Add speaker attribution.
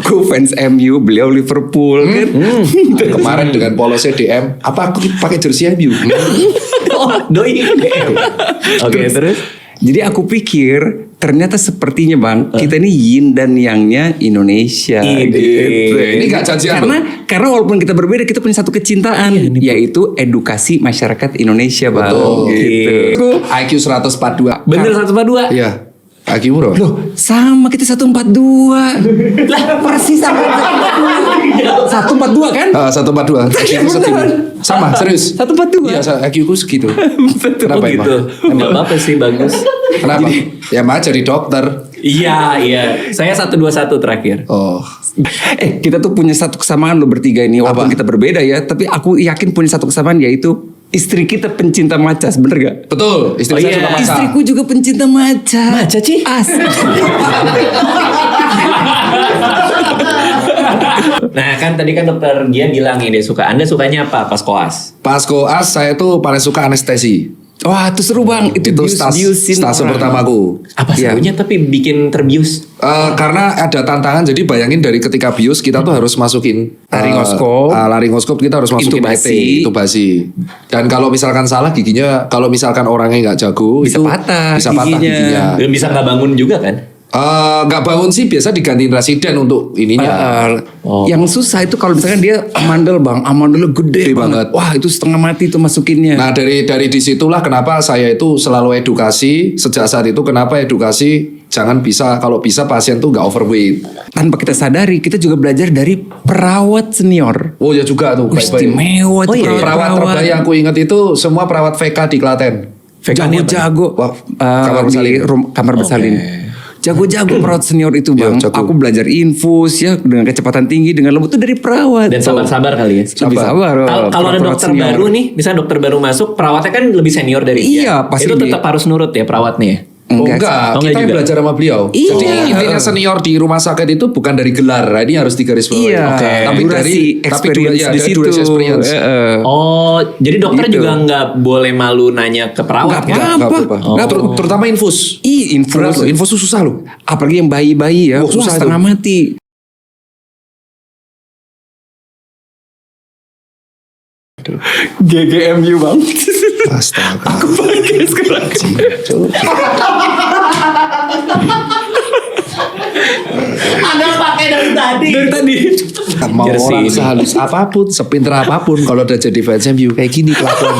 Speaker 1: Aku fans MU, beliau Liverpool kan.
Speaker 2: Kemarin dengan polosnya DM, apa aku pakai jersey MU?
Speaker 3: Oh, doi. Oke, terus?
Speaker 1: Jadi aku pikir ternyata sepertinya Bang, kita ini yin dan yangnya Indonesia. Gitu.
Speaker 2: Ini gak cacian
Speaker 1: karena walaupun kita berbeda, kita punya satu kecintaan, yaitu edukasi masyarakat Indonesia Bang.
Speaker 2: Betul.
Speaker 1: Gitu.
Speaker 2: IQ 142.
Speaker 3: Bener 142.
Speaker 2: Iya. IQ bro.
Speaker 1: Loh, sama kita 142. Lah, persis sama 142 kan?
Speaker 2: 142. IQ ku segitu. Sama, serius.
Speaker 1: 142.
Speaker 2: Iya, IQ ku segitu. Kenapa
Speaker 3: gitu. Enggak apa-apa sih, bagus.
Speaker 2: Kenapa? Ya mah jadi dokter.
Speaker 3: Iya. Saya 121 terakhir.
Speaker 2: Oh.
Speaker 1: Kita tuh punya satu kesamaan lo bertiga ini. Walaupun kita berbeda ya, tapi aku yakin punya satu kesamaan, yaitu istri kita pencinta maca, bener gak?
Speaker 2: Betul, istri saya suka maca.
Speaker 1: Istriku juga pencinta maca.
Speaker 3: Maca, Ci? Nah kan tadi kan dokter dia bilang ini Anda sukanya apa pas koas?
Speaker 2: Pas koas saya tuh paling suka anestesi.
Speaker 1: Wah, itu seru Bang. Itu
Speaker 2: stase pertamaku.
Speaker 3: Apa serunya tapi bikin terbius?
Speaker 2: Karena ada tantangan. Jadi bayangin dari ketika bius kita tuh harus masukin laringoskop kita harus masukin intubasi. Dan kalau misalkan salah giginya, kalau misalkan orangnya nggak jago
Speaker 1: bisa patah
Speaker 2: giginya.
Speaker 3: Dan bisa nggak bangun juga kan?
Speaker 2: Nggak bangun sih, biasa digantiin residen untuk ininya.
Speaker 1: Yang susah itu kalau misalkan dia amandel Bang, amandelnya gede banget. Wah, itu setengah mati tuh masukinnya.
Speaker 2: Nah dari disitulah kenapa saya itu selalu edukasi. Sejak saat itu kenapa edukasi jangan kalau bisa pasien tuh nggak overweight.
Speaker 1: Tanpa kita sadari, kita juga belajar dari perawat senior.
Speaker 2: Oh ya juga tuh.
Speaker 1: Istimewa tuh
Speaker 2: perawat terbaik yang aku ingat itu semua perawat VK di Klaten.
Speaker 1: Jago-jago. Kamar bersalin. Jago-jago perawat senior itu Bang. Aku belajar infus ya dengan kecepatan tinggi, dengan lembut itu dari perawat.
Speaker 3: Dan sabar-sabar kali ya.
Speaker 1: Lebih sabar.
Speaker 3: Kalau ada dokter senior baru nih, misalnya dokter baru masuk, perawatnya kan lebih senior dari dia.
Speaker 1: Iya, pasti.
Speaker 3: Itu tetap harus nurut ya perawatnya.
Speaker 2: Enggak, kita yang belajar sama beliau.
Speaker 1: Iya.
Speaker 2: Jadi intinya senior di rumah sakit itu bukan dari gelar. Ini harus digarisbawahi.
Speaker 1: Iya.
Speaker 2: Tapi dari durasi experience.
Speaker 3: Oh, jadi dokter juga nggak boleh malu nanya ke perawat kan?
Speaker 2: Nggak apa-apa. Nah, terutama infus.
Speaker 1: Infus.
Speaker 2: Infus tuh susah loh.
Speaker 1: Apalagi yang bayi-bayi ya.
Speaker 2: Susah
Speaker 1: setengah mati. GGMU Bang.
Speaker 2: Astaga.
Speaker 1: Aku pakai sekarang.
Speaker 3: Anda pakai dari tadi.
Speaker 2: Mau orang sehalus apapun, sepinter apapun, kalau udah jadi fans MU kayak gini kelakuan.